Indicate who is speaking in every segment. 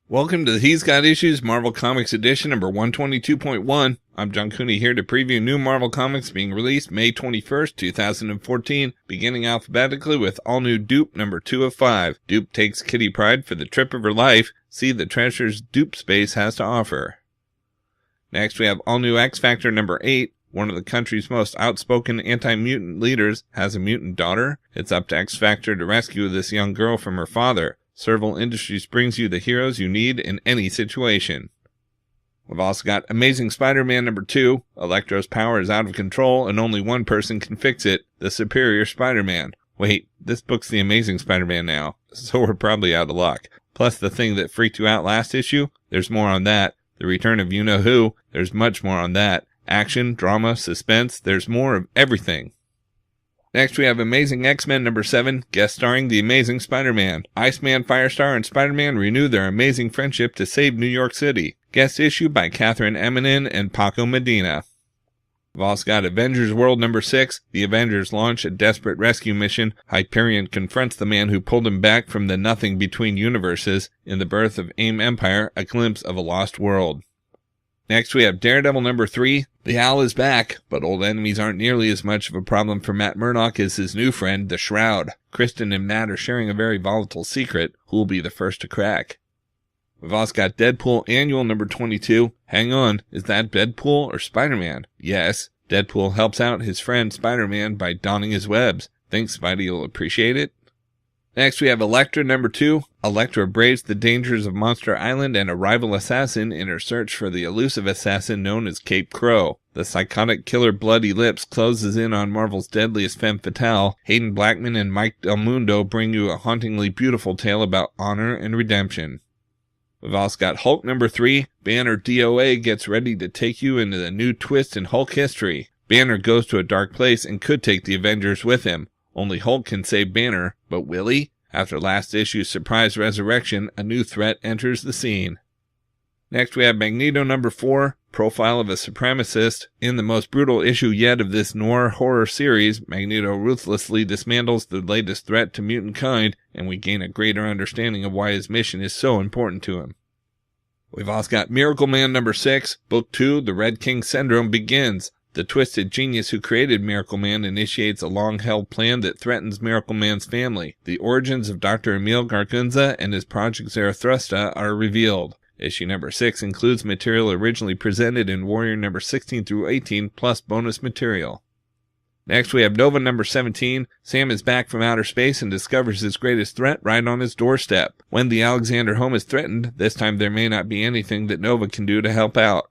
Speaker 1: Welcome to the He's Got Issues Marvel Comics Edition number 122.1. I'm John Cooney here to preview new Marvel Comics being released May 21st, 2014, beginning alphabetically with all-new Doop number 2 of 5. Doop takes Kitty Pryde for the trip of her life. See the treasures Doop Space has to offer. Next we have all-new X-Factor number 8. One of the country's most outspoken anti-mutant leaders has a mutant daughter. It's up to X-Factor to rescue this young girl from her father. Serval Industries brings you the heroes you need in any situation. We've also got Amazing Spider-Man number 2. Elektra's power is out of control and only one person can fix it, the Superior Spider-Man. Wait, this book's the Amazing Spider-Man now, so we're probably out of luck. Plus the thing that freaked you out last issue, there's more on that. The return of you-know-who, there's much more on that. Action, drama, suspense, there's more of everything. Next we have Amazing X-Men number 7, guest starring the Amazing Spider-Man. Iceman, Firestar, and Spider-Man renew their amazing friendship to save New York City. Guest issue by Catherine Eminem and Paco Medina. We've also got Avengers World number 6. The Avengers launch a desperate rescue mission. Hyperion confronts the man who pulled him back from the nothing between universes. In the birth of AIM Empire, a glimpse of a lost world. Next we have Daredevil number 3. The Owl is back, but old enemies aren't nearly as much of a problem for Matt Murdock as his new friend, the Shroud. Kristen and Matt are sharing a very volatile secret. Who'll be the first to crack? We've also got Deadpool Annual number 22. Hang on, is that Deadpool or Spider-Man? Yes, Deadpool helps out his friend Spider-Man by donning his webs. Think Spidey will appreciate it? Next we have Elektra number 2. Elektra braves the dangers of Monster Island and a rival assassin in her search for the elusive assassin known as Cape Crow. The psychotic killer Bloody Lips closes in on Marvel's deadliest femme fatale. Hayden Blackman and Mike Del Mundo bring you a hauntingly beautiful tale about honor and redemption. We've also got Hulk number 3. Banner DOA gets ready to take you into the new twist in Hulk history. Banner goes to a dark place and could take the Avengers with him. Only Hulk can save Banner, but will he? After last issue's surprise resurrection, a new threat enters the scene. Next we have Magneto number 4, Profile of a Supremacist. In the most brutal issue yet of this noir horror series, Magneto ruthlessly dismantles the latest threat to mutant kind, and we gain a greater understanding of why his mission is so important to him. We've also got Miracleman number 6, Book 2, The Red King Syndrome begins. The twisted genius who created Miracleman initiates a long-held plan that threatens Miracleman's family. The origins of Dr. Emil Gargunza and his Project Zarathustra are revealed. Issue number 6 includes material originally presented in Warrior number 16 through 18, plus bonus material. Next we have Nova number 17. Sam is back from outer space and discovers his greatest threat right on his doorstep. When the Alexander home is threatened, this time there may not be anything that Nova can do to help out.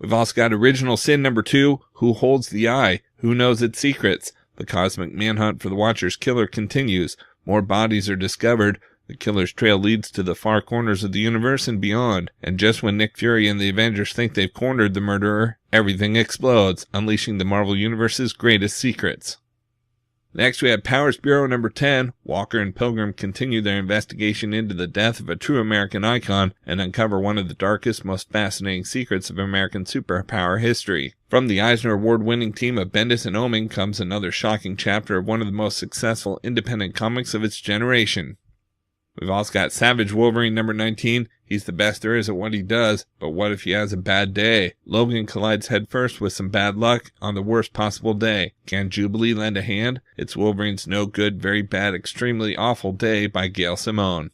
Speaker 1: We've also got Original Sin number 2, Who Holds the Eye? Who Knows Its Secrets? The cosmic manhunt for the Watcher's killer continues. More bodies are discovered. The killer's trail leads to the far corners of the universe and beyond. And just when Nick Fury and the Avengers think they've cornered the murderer, everything explodes, unleashing the Marvel Universe's greatest secrets. Next we have Powers Bureau number 10. Walker and Pilgrim continue their investigation into the death of a true American icon and uncover one of the darkest, most fascinating secrets of American superpower history. From the Eisner Award-winning team of Bendis and Oeming comes another shocking chapter of one of the most successful independent comics of its generation. We've also got Savage Wolverine number 19. He's the best there is at what he does, but what if he has a bad day? Logan collides headfirst with some bad luck on the worst possible day. Can Jubilee lend a hand? It's Wolverine's no good, very bad, extremely awful day by Gail Simone.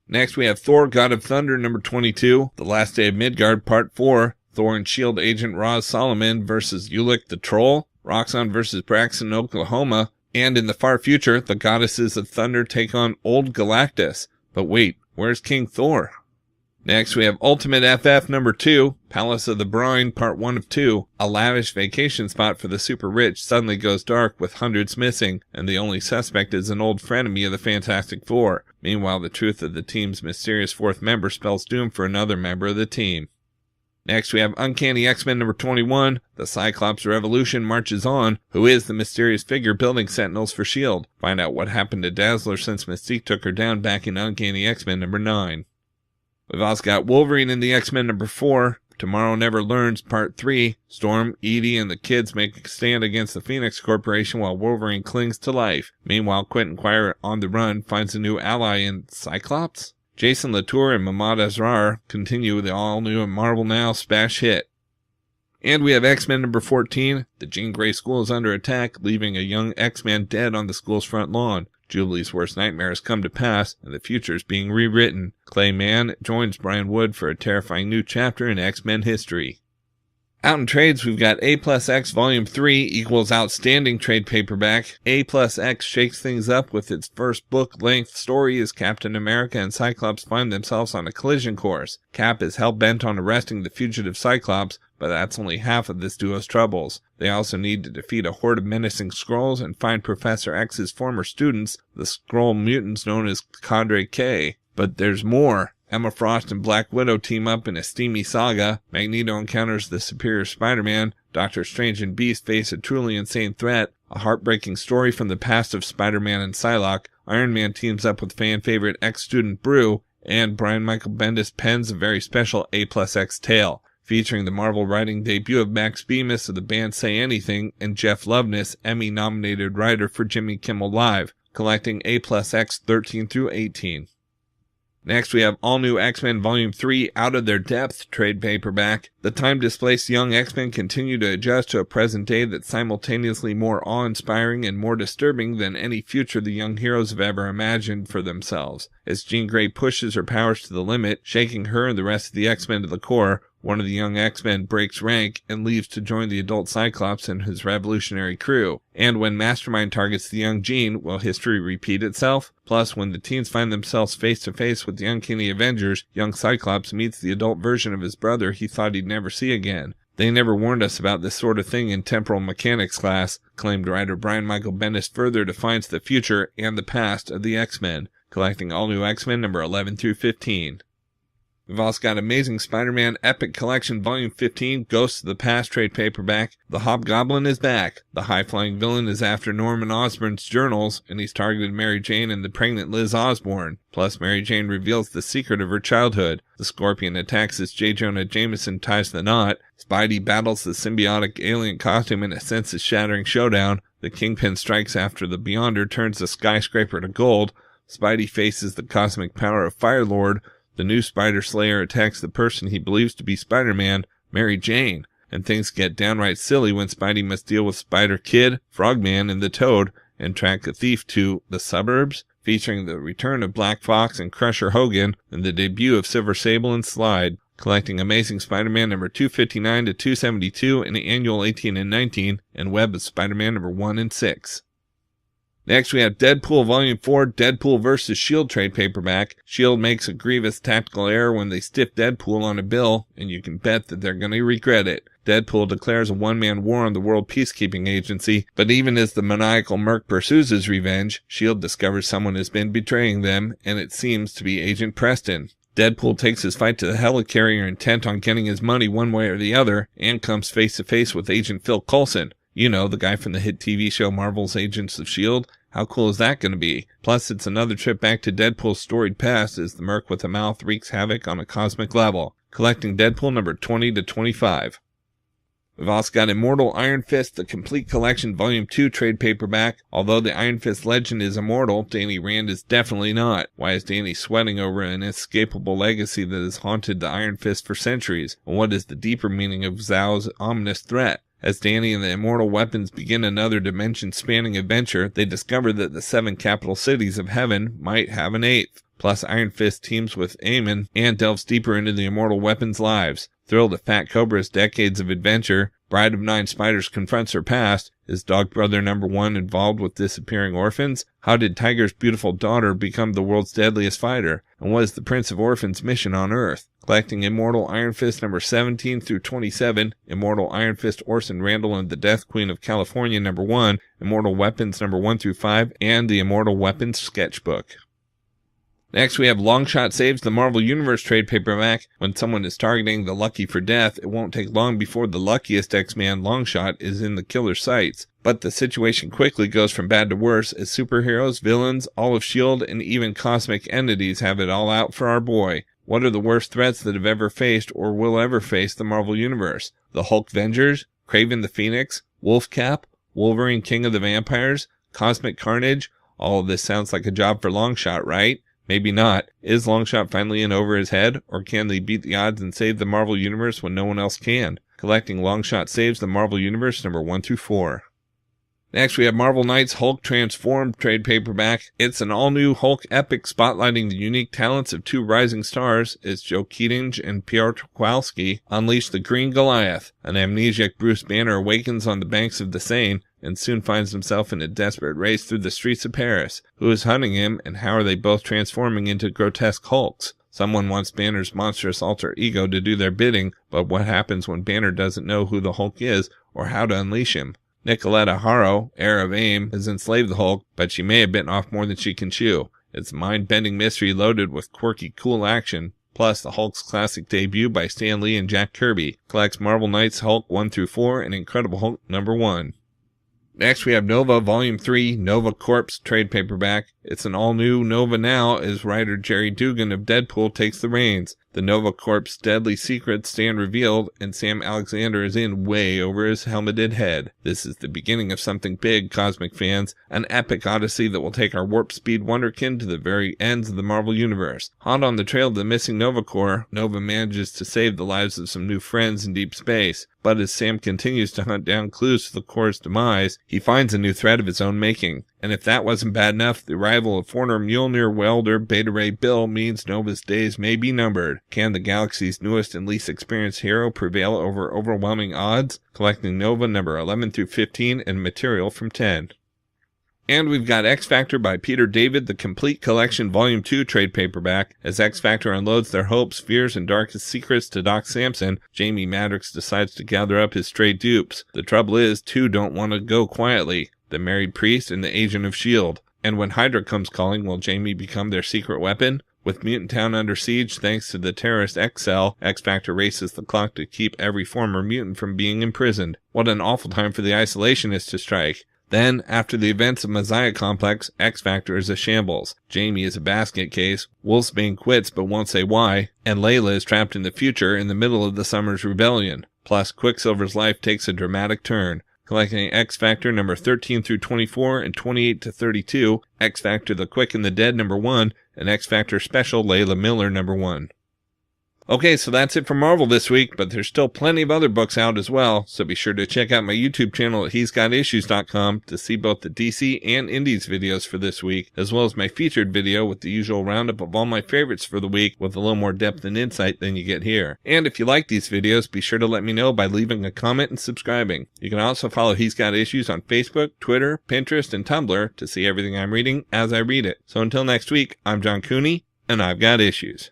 Speaker 1: Next we have Thor God of Thunder number 22. The Last Day of Midgard part 4. Thor and S.H.I.E.L.D. agent Roz Solomon versus Ulick the Troll. Roxxon versus Braxton, Oklahoma. And in the far future, the goddesses of thunder take on Old Galactus. But wait, where's King Thor? Next we have Ultimate FF number 2, Palace of the Brine part 1 of 2. A lavish vacation spot for the super rich suddenly goes dark with hundreds missing, and the only suspect is an old frenemy of the Fantastic Four. Meanwhile, the truth of the team's mysterious fourth member spells doom for another member of the team. Next we have Uncanny X-Men number 21. The Cyclops Revolution marches on. Who is the mysterious figure building Sentinels for S.H.I.E.L.D? Find out what happened to Dazzler since Mystique took her down back in Uncanny X-Men number 9. We've also got Wolverine and the X-Men number 4. Tomorrow Never Learns part 3. Storm, Edie, and the kids make a stand against the Phoenix Corporation while Wolverine clings to life. Meanwhile, Quentin Quire on the run finds a new ally in Cyclops? Jason Latour and Mahmoud Asrar continue the all-new Marvel Now smash hit. And we have X-Men number 14. The Jean Grey school is under attack, leaving a young X-Man dead on the school's front lawn. Jubilee's worst nightmare has come to pass, and the future is being rewritten. Clay Mann joins Brian Wood for a terrifying new chapter in X-Men history. Out in trades, we've got A+X Volume 3 equals outstanding trade paperback. A+X shakes things up with its first book-length story as Captain America and Cyclops find themselves on a collision course. Cap is hell-bent on arresting the fugitive Cyclops, but that's only half of this duo's troubles. They also need to defeat a horde of menacing Skrulls and find Professor X's former students, the Skrull mutants known as Cadre K. But there's more. Emma Frost and Black Widow team up in a steamy saga. Magneto encounters the superior Spider-Man. Doctor Strange and Beast face a truly insane threat. A heartbreaking story from the past of Spider-Man and Psylocke. Iron Man teams up with fan-favorite ex-student Brew. And Brian Michael Bendis pens a very special A+X tale, featuring the Marvel writing debut of Max Bemis of the band Say Anything and Jeff Loveness, Emmy-nominated writer for Jimmy Kimmel Live, collecting A+X 13 through 18. Next, we have All New X-Men Volume 3 Out of Their Depth trade paperback. The time-displaced young X-Men continue to adjust to a present day that's simultaneously more awe-inspiring and more disturbing than any future the young heroes have ever imagined for themselves. As Jean Grey pushes her powers to the limit, shaking her and the rest of the X-Men to the core, one of the young X-Men breaks rank and leaves to join the adult Cyclops and his revolutionary crew. And when Mastermind targets the young Jean, will history repeat itself? Plus, when the teens find themselves face-to-face with the Uncanny Avengers, young Cyclops meets the adult version of his brother he thought he'd never see again. They never warned us about this sort of thing in temporal mechanics class, claimed writer Brian Michael Bendis further defines the future and the past of the X-Men, collecting All New X-Men number 11 through 15. We've also got Amazing Spider-Man Epic Collection Volume 15, Ghosts of the Past trade paperback. The Hobgoblin is back. The high-flying villain is after Norman Osborn's journals, and he's targeted Mary Jane and the pregnant Liz Osborn. Plus, Mary Jane reveals the secret of her childhood. The Scorpion attacks as J. Jonah Jameson ties the knot. Spidey battles the symbiotic alien costume in a senses-shattering showdown. The Kingpin strikes after the Beyonder turns the skyscraper to gold. Spidey faces the cosmic power of Firelord. The new Spider Slayer attacks the person he believes to be Spider-Man, Mary Jane, and things get downright silly when Spidey must deal with Spider-Kid, Frogman, and the Toad, and track a thief to the suburbs, featuring the return of Black Fox and Crusher Hogan, and the debut of Silver Sable and Slide, collecting Amazing Spider-Man number 259 to 272 and Annual 18 and 19, and Web of Spider-Man number 1 and 6. Next, we have Deadpool Volume 4, Deadpool vs. S.H.I.E.L.D. trade paperback. S.H.I.E.L.D. makes a grievous tactical error when they stiff Deadpool on a bill, and you can bet that they're going to regret it. Deadpool declares a one-man war on the World Peacekeeping Agency, but even as the maniacal merc pursues his revenge, S.H.I.E.L.D. discovers someone has been betraying them, and it seems to be Agent Preston. Deadpool takes his fight to the helicarrier intent on getting his money one way or the other, and comes face-to-face with Agent Phil Coulson. You know, the guy from the hit TV show Marvel's Agents of S.H.I.E.L.D. How cool is that going to be? Plus, it's another trip back to Deadpool's storied past as the merc with a mouth wreaks havoc on a cosmic level, collecting Deadpool number 20 to 25. We've also got Immortal Iron Fist, the Complete Collection Volume 2 trade paperback. Although the Iron Fist legend is immortal, Danny Rand is definitely not. Why is Danny sweating over an inescapable legacy that has haunted the Iron Fist for centuries? And what is the deeper meaning of Zhao's ominous threat? As Danny and the Immortal Weapons begin another dimension-spanning adventure, they discover that the 7 capital cities of heaven might have an 8th. Plus, Iron Fist teams with Eamon and delves deeper into the Immortal Weapons' lives. Thrilled at Fat Cobra's decades of adventure, Bride of Nine Spiders confronts her past. Is Dog Brother number 1 involved with disappearing orphans? How did Tiger's beautiful daughter become the world's deadliest fighter? And what is the Prince of Orphans' mission on Earth? Collecting Immortal Iron Fist number 17 through 27, Immortal Iron Fist Orson Randall and the Death Queen of California number 1, Immortal Weapons number 1 through 5, and the Immortal Weapons sketchbook. Next, we have Longshot Saves the Marvel Universe trade paperback. When someone is targeting the lucky for death, it won't take long before the luckiest X-Man, Longshot, is in the killer's sights. But the situation quickly goes from bad to worse as superheroes, villains, all of S.H.I.E.L.D., and even cosmic entities have it all out for our boy. What are the worst threats that have ever faced or will ever face the Marvel Universe? The Hulk-Vengers? Kraven the Phoenix? Wolfcap? Wolverine King of the Vampires? Cosmic Carnage? All of this sounds like a job for Longshot, right? Maybe not. Is Longshot finally in over his head, or can they beat the odds and save the Marvel Universe when no one else can? Collecting Longshot Saves the Marvel Universe number 1 through 4. Next, we have Marvel Knights Hulk Transforme trade paperback. It's an all-new Hulk epic spotlighting the unique talents of two rising stars as Joe Keatinge and Piotr Kowalski unleash the Green Goliath. An amnesiac Bruce Banner awakens on the banks of the Seine and soon finds himself in a desperate race through the streets of Paris. Who is hunting him, and how are they both transforming into grotesque Hulks? Someone wants Banner's monstrous alter ego to do their bidding, but what happens when Banner doesn't know who the Hulk is or how to unleash him? Nicoletta Harrow, heir of AIM, has enslaved the Hulk, but she may have bitten off more than she can chew. It's a mind-bending mystery loaded with quirky, cool action. Plus, the Hulk's classic debut by Stan Lee and Jack Kirby collects Marvel Knights Hulk 1 through 4 and Incredible Hulk number 1. Next, we have Nova Volume 3, Nova Corps trade paperback. It's an all-new Nova now as writer Jerry Dugan of Deadpool takes the reins. The Nova Corps' deadly secrets stand revealed, and Sam Alexander is in way over his helmeted head. This is the beginning of something big, cosmic fans, an epic odyssey that will take our warp speed wonderkin to the very ends of the Marvel Universe. Hot on the trail of the missing Nova Corps, Nova manages to save the lives of some new friends in deep space. But as Sam continues to hunt down clues to the Corps' demise, he finds a new threat of his own making. And if that wasn't bad enough, the arrival of former Mjolnir welder Beta Ray Bill means Nova's days may be numbered. Can the galaxy's newest and least experienced hero prevail over overwhelming odds? Collecting Nova number 11 through 15 and material from 10. And we've got X Factor by Peter David, the Complete Collection Volume 2 trade paperback. As X Factor unloads their hopes, fears, and darkest secrets to Doc Samson, Jamie Madrox decides to gather up his stray dupes. The trouble is, two don't want to go quietly. The married priest and the agent of S.H.I.E.L.D. And when Hydra comes calling, will Jamie become their secret weapon? With Mutant Town under siege thanks to the terrorist X-Cell, X-Factor races the clock to keep every former mutant from being imprisoned. What an awful time for the isolationists to strike. Then, after the events of Messiah Complex, X-Factor is a shambles. Jamie is a basket case, Wolfsbane quits but won't say why, and Layla is trapped in the future in the middle of the summer's rebellion. Plus, Quicksilver's life takes a dramatic turn. Collecting X Factor number 13 through 24 and 28 to 32, X Factor The Quick and the Dead number 1, and X Factor Special Layla Miller number 1. Okay, so that's it for Marvel this week, but there's still plenty of other books out as well, so be sure to check out my YouTube channel at he'sgotissues.com to see both the DC and Indies videos for this week, as well as my featured video with the usual roundup of all my favorites for the week with a little more depth and insight than you get here. And if you like these videos, be sure to let me know by leaving a comment and subscribing. You can also follow He's Got Issues on Facebook, Twitter, Pinterest, and Tumblr to see everything I'm reading as I read it. So until next week, I'm John Cooney, and I've got issues.